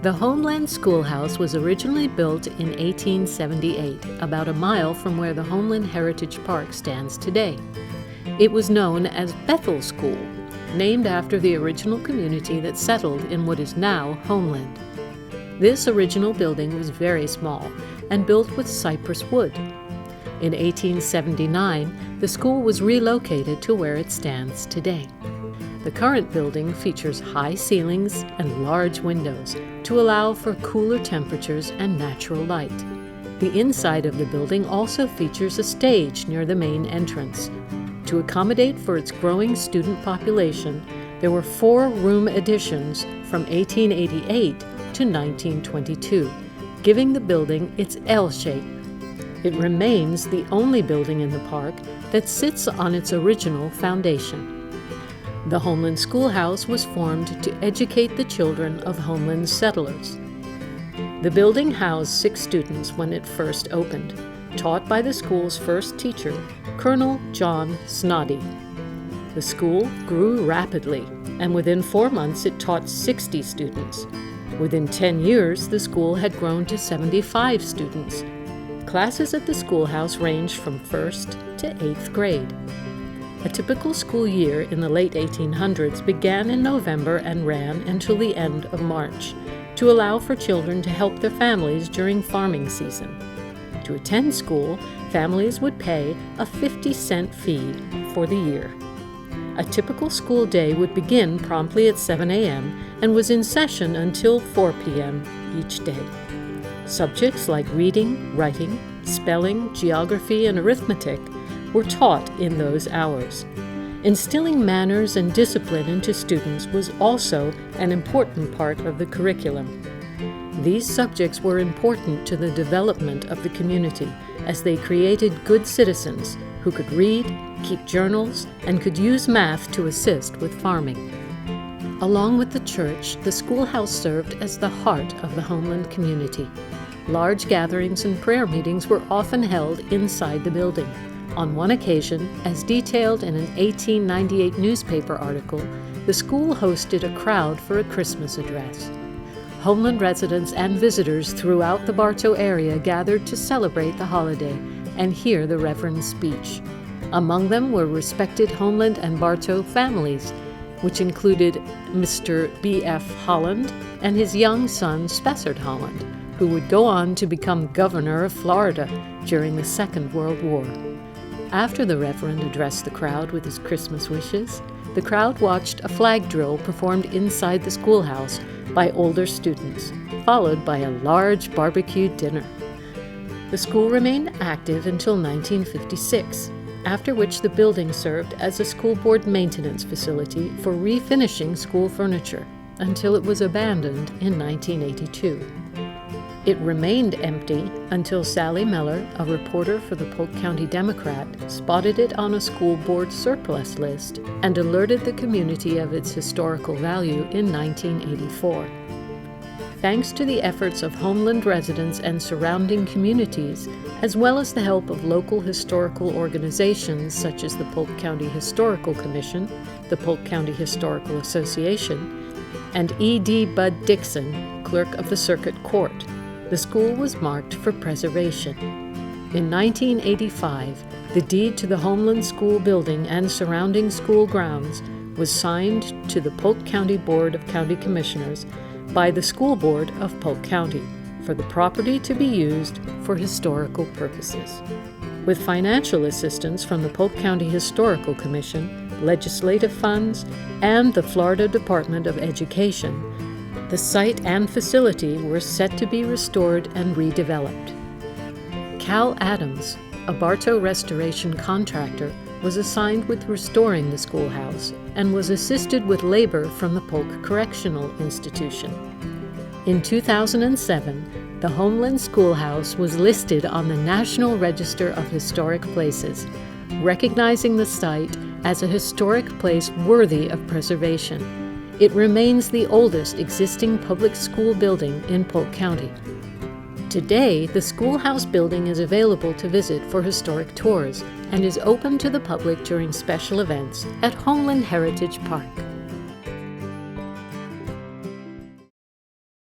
The Homeland Schoolhouse was originally built in 1878, about a mile from where the Homeland Heritage Park stands today. It was known as Bethel School, named after the original community that settled in what is now Homeland. This original building was very small and built with cypress wood. In 1879, the school was relocated to where it stands today. The current building features high ceilings and large windows to allow for cooler temperatures and natural light. The inside of the building also features a stage near the main entrance. To accommodate for its growing student population, there were 4 room additions from 1888 to 1922, giving the building its L shape. It remains the only building in the park that sits on its original foundation. The Homeland Schoolhouse was formed to educate the children of Homeland settlers. The building housed 6 students when it first opened, taught by the school's first teacher, Colonel John Snoddy. The school grew rapidly, and within 4 months it taught 60 students. Within 10 years, the school had grown to 75 students. Classes at the schoolhouse ranged from 1st to 8th grade. A typical school year in the late 1800s began in November and ran until the end of March, to allow for children to help their families during farming season. To attend school, families would pay a 50-cent fee for the year. A typical school day would begin promptly at 7 a.m. and was in session until 4 p.m. each day. Subjects like reading, writing, spelling, geography, and arithmetic were taught in those hours. Instilling manners and discipline into students was also an important part of the curriculum. These subjects were important to the development of the community as they created good citizens who could read, keep journals, and could use math to assist with farming. Along with the church, the schoolhouse served as the heart of the Homeland community. Large gatherings and prayer meetings were often held inside the building. On one occasion, as detailed in an 1898 newspaper article, the school hosted a crowd for a Christmas address. Homeland residents and visitors throughout the Bartow area gathered to celebrate the holiday and hear the Reverend's speech. Among them were respected Homeland and Bartow families, which included Mr. B.F. Holland and his young son Spessard Holland, who would go on to become governor of Florida during the Second World War. After the Reverend addressed the crowd with his Christmas wishes, the crowd watched a flag drill performed inside the schoolhouse by older students, followed by a large barbecue dinner. The school remained active until 1956, after which the building served as a school board maintenance facility for refinishing school furniture until it was abandoned in 1982. It remained empty until Sally Miller, a reporter for the Polk County Democrat, spotted it on a school board surplus list and alerted the community of its historical value in 1984. Thanks to the efforts of Homeland residents and surrounding communities, as well as the help of local historical organizations such as the Polk County Historical Commission, the Polk County Historical Association, and E.D. Bud Dixon, clerk of the Circuit Court, the school was marked for preservation. In 1985, the deed to the Homeland School building and surrounding school grounds was signed to the Polk County Board of County Commissioners by the School Board of Polk County for the property to be used for historical purposes. With financial assistance from the Polk County Historical Commission, legislative funds, and the Florida Department of Education, the site and facility were set to be restored and redeveloped. Cal Adams, a Bartow restoration contractor, was assigned with restoring the schoolhouse and was assisted with labor from the Polk Correctional Institution. In 2007, the Homeland Schoolhouse was listed on the National Register of Historic Places, recognizing the site as a historic place worthy of preservation. It remains the oldest existing public school building in Polk County. Today, the schoolhouse building is available to visit for historic tours and is open to the public during special events at Homeland Heritage Park.